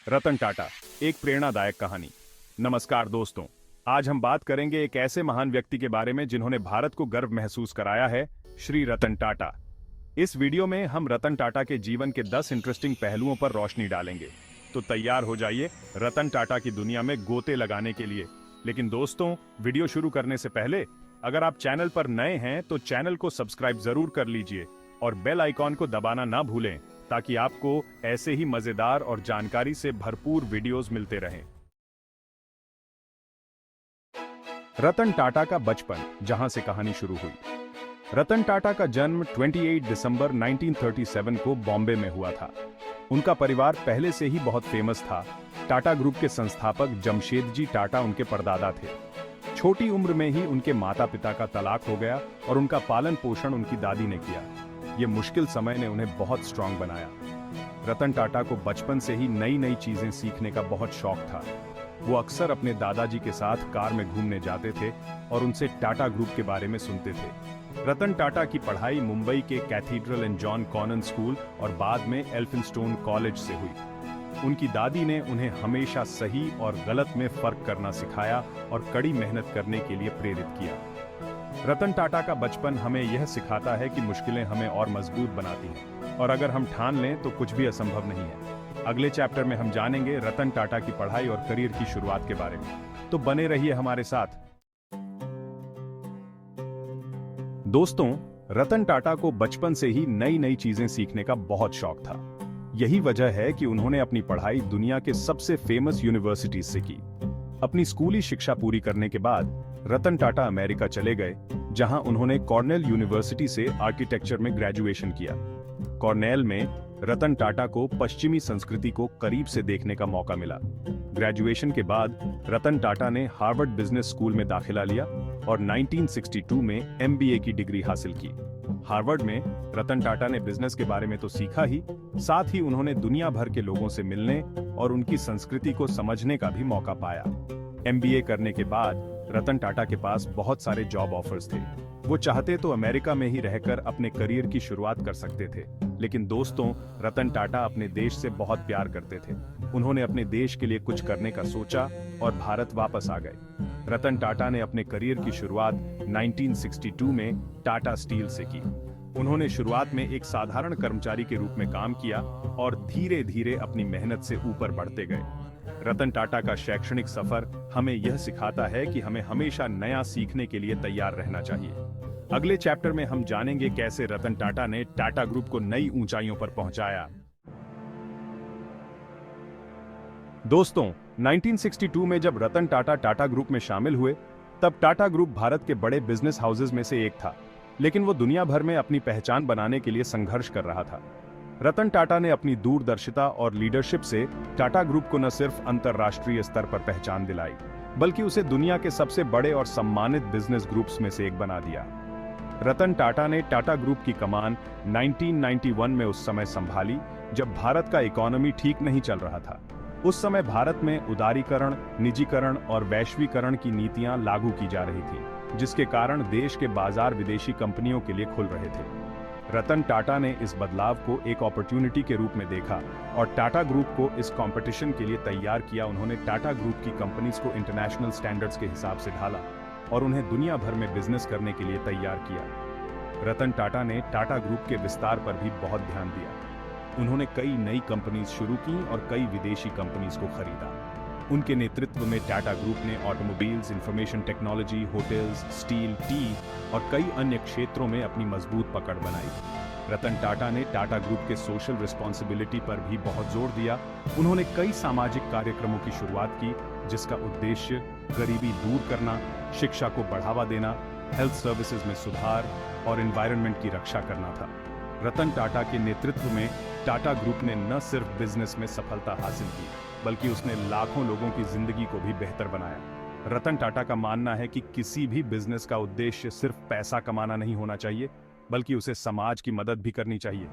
रतन टाटा, एक प्रेरणादायक कहानी। नमस्कार दोस्तों, आज हम बात करेंगे एक ऐसे महान व्यक्ति के बारे में जिन्होंने भारत को गर्व महसूस कराया है, श्री रतन टाटा। इस वीडियो में हम रतन टाटा के जीवन के 10 इंटरेस्टिंग पहलुओं पर रोशनी डालेंगे। तो तैयार हो जाइए रतन टाटा की दुनिया में गोते लगाने के लिए। लेकिन दोस्तों, वीडियो शुरू करने से पहले अगर आप चैनल पर नए हैं तो चैनल को सब्सक्राइब जरूर कर लीजिए और बेल आइकॉन को दबाना ना भूलें, ताकि आपको ऐसे ही मजेदार और जानकारी से भरपूर वीडियोस मिलते रहें। रतन टाटा का बचपन, जहां से कहानी शुरू हुई। रतन टाटा का जन्म 28 दिसंबर 1937 को बॉम्बे में हुआ था। उनका परिवार पहले से ही बहुत फेमस था। टाटा ग्रुप के संस्थापक जमशेदजी टाटा उनके परदादा थे। छोटी उम्र में ही उनके माता पिता का तलाक हो गया और उनका पालन पोषण उनकी दादी ने किया। ये मुश्किल समय ने उन्हें बहुत स्ट्रांग बनाया। रतन टाटा को बचपन से ही नई नई चीजें सीखने का बहुत शौक था। वो अक्सर अपने दादाजी के साथ कार में घूमने जाते थे और उनसे टाटा ग्रुप के बारे में सुनते थे। रतन टाटा की पढ़ाई मुंबई के Cathedral and John Connon School और बाद में एल्फिंस्टोन कॉलेज से हुई। उनकी दादी ने उन्हें हमेशा सही और गलत में फर्क करना सिखाया और कड़ी मेहनत करने के लिए प्रेरित किया। रतन टाटा का बचपन हमें यह सिखाता है कि मुश्किलें हमें और मजबूत बनाती हैं, और अगर हम ठान लें तो कुछ भी असंभव नहीं है। अगले चैप्टर में हम जानेंगे रतन टाटा की पढ़ाई और करियर की शुरुआत के बारे में। तो बने रहिए हमारे साथ। दोस्तों, रतन टाटा को बचपन से ही नई नई चीजें सीखने का बहुत शौक था। यही वजह है कि उन्होंने अपनी पढ़ाई दुनिया के सबसे फेमस यूनिवर्सिटीज से की। अपनी स्कूली शिक्षा पूरी करने के बाद रतन टाटा अमेरिका चले गए, जहां उन्होंने कॉर्नेल यूनिवर्सिटी से आर्किटेक्चर में ग्रेजुएशन किया। कॉर्नेल में रतन टाटा को पश्चिमी संस्कृति को करीब से देखने का मौका मिला। ग्रेजुएशन के बाद रतन टाटा ने हार्वर्ड बिजनेस स्कूल में दाखिला लिया और 1962 में MBA की डिग्री हासिल की। हार्वर्ड में रतन टाटा ने बिजनेस के बारे में तो सीखा ही, साथ ही उन्होंने दुनिया भर के लोगों से मिलने और उनकी संस्कृति को समझने का भी मौका पाया। MBA करने के बाद रतन टाटा के पास बहुत सारे जॉब ऑफर्स थे। वो चाहते तो अमेरिका में ही रहकर अपने करियर की शुरुआत कर सकते थे, लेकिन दोस्तों, रतन टाटा अपने देश से बहुत प्यार करते थे। उन्होंने अपने देश के लिए कुछ करने का सोचा और भारत वापस आ गए। रतन टाटा ने अपने करियर की शुरुआत 1962 में टाटा स्टील से की। उन्होंने शुरुआत में एक साधारण कर्मचारी के रूप में काम किया और धीरे धीरे अपनी मेहनत से ऊपर बढ़ते गए। रतन टाटा का शैक्षणिक सफर हमें यह सिखाता है कि हमें हमेशा नया सीखने के लिए तैयार रहना चाहिए। अगले चैप्टर में हम जानेंगे कैसे रतन टाटा ने टाटा ग्रुप को नई ऊंचाइयों पर पहुंचाया। दोस्तों, 1962 में जब रतन टाटा टाटा ग्रुप में शामिल हुए, तब टाटा ग्रुप भारत के बड़े बिजनेस हाउसेज में से एक था, लेकिन वो दुनिया भर में अपनी पहचान बनाने के लिए संघर्ष कर रहा था। रतन टाटा ने अपनी दूरदर्शिता और लीडरशिप से टाटा ग्रुप को न सिर्फ अंतर्राष्ट्रीय स्तर पर पहचान दिलाई, बल्कि उसे दुनिया के सबसे बड़े और सम्मानित बिजनेस ग्रुप्स में से एक बना दिया। रतन टाटा ने टाटा ग्रुप की कमान 1991 में उस समय संभाली, जब भारत का इकोनॉमी ठीक नहीं चल रहा था। उस समय भारत में उदारीकरण, निजीकरण और वैश्वीकरण की नीतियां लागू की जा रही थी, जिसके कारण देश के बाजार विदेशी कंपनियों के लिए खुल रहे थे। रतन टाटा ने इस बदलाव को एक अपॉर्चुनिटी के रूप में देखा और टाटा ग्रुप को इस कंपटीशन के लिए तैयार किया। उन्होंने टाटा ग्रुप की कंपनीज को इंटरनेशनल स्टैंडर्ड्स के हिसाब से ढाला और उन्हें दुनिया भर में बिजनेस करने के लिए तैयार किया। रतन टाटा ने टाटा ग्रुप के विस्तार पर भी बहुत ध्यान दिया। उन्होंने कई नई कंपनीज शुरू की और कई विदेशी कंपनीज को खरीदा। उनके नेतृत्व में टाटा ग्रुप ने automobiles, information technology, hotels, steel, T और कई अन्य क्षेत्रों में अपनी मजबूत पकड़ बनाई। रतन टाटा ने टाटा ग्रुप के सोशल रिस्पॉन्सिबिलिटी पर भी बहुत जोर दिया। उन्होंने कई सामाजिक कार्यक्रमों की शुरुआत की, जिसका उद्देश्य गरीबी दूर करना, शिक्षा को बढ़ावा देना, हेल्थ सर्विसेज में सुधार और एनवायरनमेंट की रक्षा करना था। रतन टाटा के नेतृत्व में टाटा ग्रुप ने न सिर्फ बिजनेस में सफलता हासिल की, बल्कि उसने लाखों लोगों की जिंदगी को भी बेहतर बनाया। रतन टाटा का मानना है कि किसी भी बिजनेस का उद्देश्य सिर्फ पैसा कमाना नहीं होना चाहिए, बल्कि उसे समाज की मदद भी करनी चाहिए।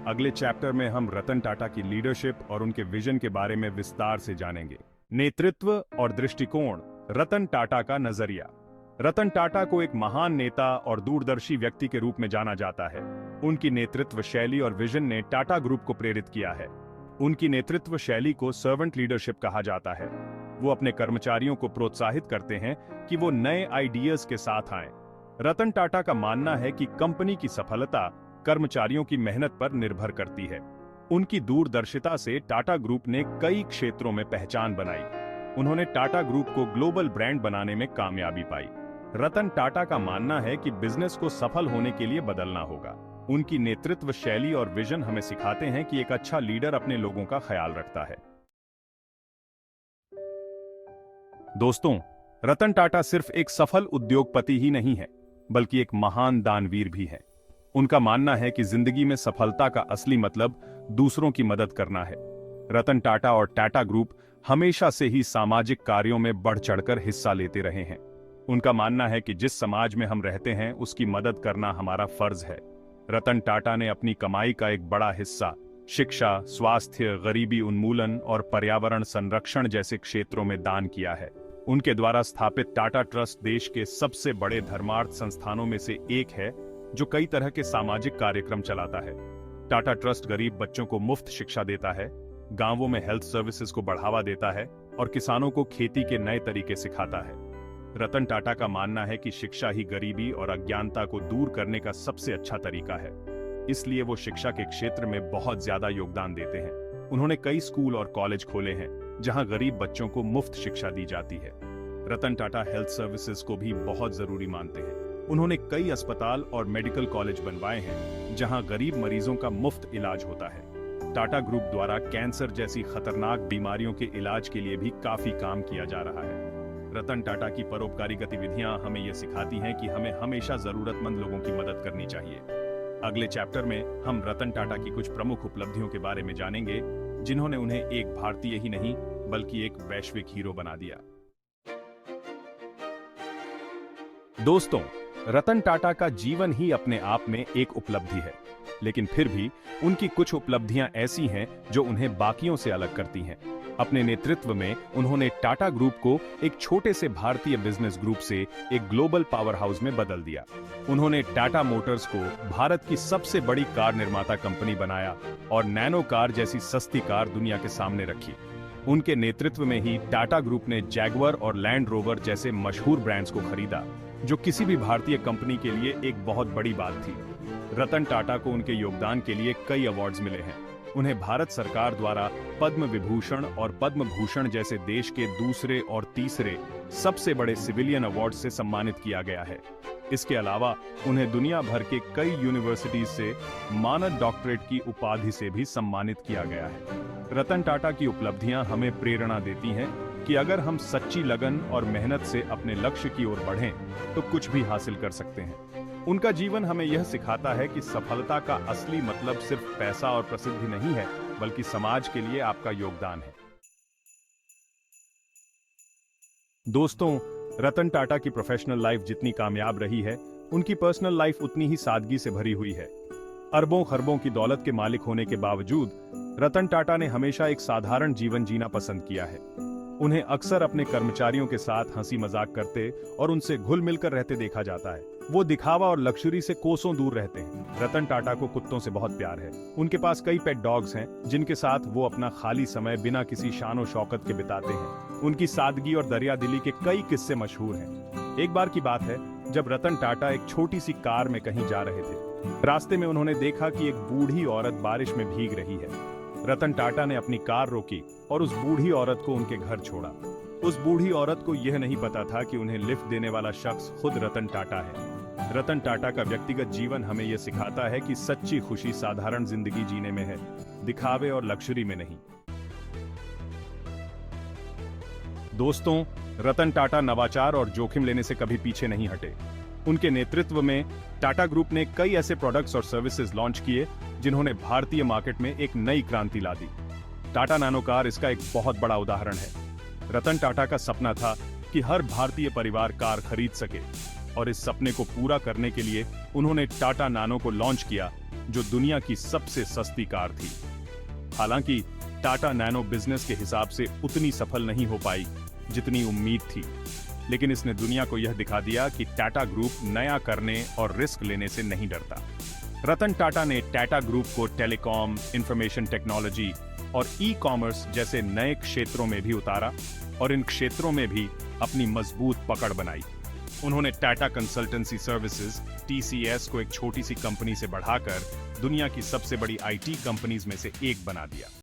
अगले चैप्टर में हम रतन टाटा की लीडरशिप और उनके विजन के बारे में विस्तार से जानेंगे। नेतृत्व और दृष्टिकोण, रतन टाटा का नजरिया। रतन टाटा को एक महान नेता और दूरदर्शी व्यक्ति के रूप में जाना जाता है। उनकी नेतृत्व शैली और विजन ने टाटा ग्रुप को प्रेरित किया है। उनकी नेतृत्व शैली को सर्वेंट लीडरशिप कहा जाता है। वो अपने कर्मचारियों को प्रोत्साहित करते हैं कि वो नए आइडियाज के साथ आएं। रतन टाटा का मानना है कि कंपनी की सफलता कर्मचारियों की मेहनत पर निर्भर करती है। उनकी दूरदर्शिता से टाटा ग्रुप ने कई क्षेत्रों में पहचान बनाई। उन्होंने टाटा ग्रुप को ग्लोबल ब्रांड बनाने में कामयाबी पाई। रतन टाटा का मानना है कि बिजनेस को सफल होने के लिए बदलना होगा। उनकी नेतृत्व शैली और विजन हमें सिखाते हैं कि एक अच्छा लीडर अपने लोगों का ख्याल रखता है। दोस्तों, रतन टाटा सिर्फ एक सफल उद्योगपति ही नहीं है, बल्कि एक महान दानवीर भी है। उनका मानना है कि जिंदगी में सफलता का असली मतलब दूसरों की मदद करना है। रतन टाटा और टाटा ग्रुप हमेशा से ही सामाजिक कार्यों में बढ़ चढ़कर हिस्सा लेते रहे हैं। उनका मानना है कि जिस समाज में हम रहते हैं उसकी मदद करना हमारा फर्ज है। रतन टाटा ने अपनी कमाई का एक बड़ा हिस्सा शिक्षा, स्वास्थ्य, गरीबी उन्मूलन और पर्यावरण संरक्षण जैसे क्षेत्रों में दान किया है। उनके द्वारा स्थापित टाटा ट्रस्ट देश के सबसे बड़े धर्मार्थ संस्थानों में से एक है, जो कई तरह के सामाजिक कार्यक्रम चलाता है। टाटा ट्रस्ट गरीब बच्चों को मुफ्त शिक्षा देता है, गांवों में हेल्थ सर्विसेज को बढ़ावा देता है और किसानों को खेती के नए तरीके सिखाता है। रतन टाटा का मानना है कि शिक्षा ही गरीबी और अज्ञानता को दूर करने का सबसे अच्छा तरीका है। इसलिए वो शिक्षा के क्षेत्र में बहुत ज्यादा योगदान देते हैं। उन्होंने कई स्कूल और कॉलेज खोले हैं जहां गरीब बच्चों को मुफ्त शिक्षा दी जाती है। रतन टाटा हेल्थ सर्विसेज को भी बहुत जरूरी मानते हैं। उन्होंने कई अस्पताल और मेडिकल कॉलेज बनवाए हैं जहां गरीब मरीजों का मुफ्त इलाज होता है। टाटा ग्रुप द्वारा कैंसर जैसी खतरनाक बीमारियों के इलाज के लिए भी काफी काम किया जा रहा है। रतन टाटा की परोपकारी गतिविधियां हमें यह सिखाती हैं कि हमें हमेशा जरूरतमंद लोगों की मदद करनी चाहिए। अगले चैप्टर में हम रतन टाटा की कुछ प्रमुख उपलब्धियों के बारे में जानेंगे, जिन्होंने उन्हें एक भारतीय ही नहीं बल्कि एक वैश्विक हीरो बना दिया। दोस्तों, रतन टाटा का जीवन ही अपने आप में एक उपलब्धि है, लेकिन फिर भी उनकी कुछ उपलब्धियां ऐसी हैं जो उन्हें बाकियों से अलग करती हैं। अपने नेतृत्व में उन्होंने टाटा ग्रुप को एक छोटे से भारतीय बिजनेस ग्रुप से एक ग्लोबल पावर हाउस में बदल दिया। उन्होंने टाटा मोटर्स को भारत की सबसे बड़ी कार निर्माता कंपनी बनाया और नैनो कार जैसी सस्ती कार दुनिया के सामने रखी। उनके नेतृत्व में ही टाटा ग्रुप ने जैगुआर और लैंड रोवर जैसे मशहूर ब्रांड्स को खरीदा, जो किसी भी भारतीय कंपनी के लिए एक बहुत बड़ी बात थी। रतन टाटा को उनके योगदान के लिए कई अवार्ड्स मिले हैं। उन्हें भारत सरकार द्वारा पद्म विभूषण और पद्म भूषण जैसे देश के दूसरे और तीसरे सबसे बड़े सिविलियन अवार्ड से सम्मानित किया गया है। इसके अलावा उन्हें दुनिया भर के कई यूनिवर्सिटीज से मानद डॉक्टरेट की उपाधि से भी सम्मानित किया गया है। रतन टाटा की उपलब्धियां हमें प्रेरणा देती हैं कि अगर हम सच्ची लगन और मेहनत से अपने लक्ष्य की ओर बढ़ें तो कुछ भी हासिल कर सकते हैं। उनका जीवन हमें यह सिखाता है कि सफलता का असली मतलब सिर्फ पैसा और प्रसिद्धि नहीं है, बल्कि समाज के लिए आपका योगदान है। दोस्तों, रतन टाटा की प्रोफेशनल लाइफ जितनी कामयाब रही है, उनकी पर्सनल लाइफ उतनी ही सादगी से भरी हुई है। अरबों खरबों की दौलत के मालिक होने के बावजूद रतन टाटा ने हमेशा एक साधारण जीवन जीना पसंद किया है। उन्हें अक्सर अपने कर्मचारियों के साथ हंसी मजाक करते और उनसे घुल मिलकर रहते देखा जाता है। वो दिखावा और लग्जरी से कोसों दूर रहते हैं। रतन टाटा को कुत्तों से बहुत प्यार है। उनके पास कई पेट डॉग्स हैं, जिनके साथ वो अपना खाली समय बिना किसी शान शौकत के बिताते हैं। उनकी सादगी और दरियादिली के कई किस्से मशहूर हैं। एक बार की बात है, जब रतन टाटा एक छोटी सी कार में कहीं जा रहे थे। रास्ते में उन्होंने देखा कि एक बूढ़ी औरत बारिश में भीग रही है। रतन टाटा ने अपनी कार रोकी और उस बूढ़ी औरत को उनके घर छोड़ा। उस बूढ़ी औरत को यह नहीं पता था कि उन्हें लिफ्ट देने वाला शख्स खुद रतन टाटा है। रतन टाटा का व्यक्तिगत जीवन हमें यह सिखाता है कि सच्ची खुशी साधारण जिंदगी जीने में है, दिखावे और लग्जरी में नहीं। दोस्तों, रतन टाटा नवाचार और जोखिम लेने से कभी पीछे नहीं हटे। उनके नेतृत्व में टाटा ग्रुप ने कई ऐसे प्रोडक्ट्स और सर्विसेज लॉन्च किए जिन्होंने भारतीय मार्केट में एक नई क्रांति ला दी। टाटा नैनो कार इसका एक बहुत बड़ा उदाहरण है। रतन टाटा का सपना था कि हर भारतीय परिवार कार खरीद सके, और इस सपने को पूरा करने के लिए उन्होंने टाटा नैनो को लॉन्च किया, जो दुनिया की सबसे सस्ती कार थी। हालांकि टाटा नैनो बिजनेस के हिसाब से उतनी सफल नहीं हो पाई जितनी उम्मीद थी, लेकिन इसने दुनिया को यह दिखा दिया कि टाटा ग्रुप नया करने और रिस्क लेने से नहीं डरता। रतन टाटा ने टाटा ग्रुप को टेलीकॉम, इंफॉर्मेशन टेक्नोलॉजी और ई-कॉमर्स जैसे नए क्षेत्रों में भी उतारा और इन क्षेत्रों में भी अपनी मजबूत पकड़ बनाई। उन्होंने टाटा कंसल्टेंसी सर्विसेज (TCS) को एक छोटी सी कंपनी से बढ़ाकर दुनिया की सबसे बड़ी IT कंपनीज में से एक बना दिया।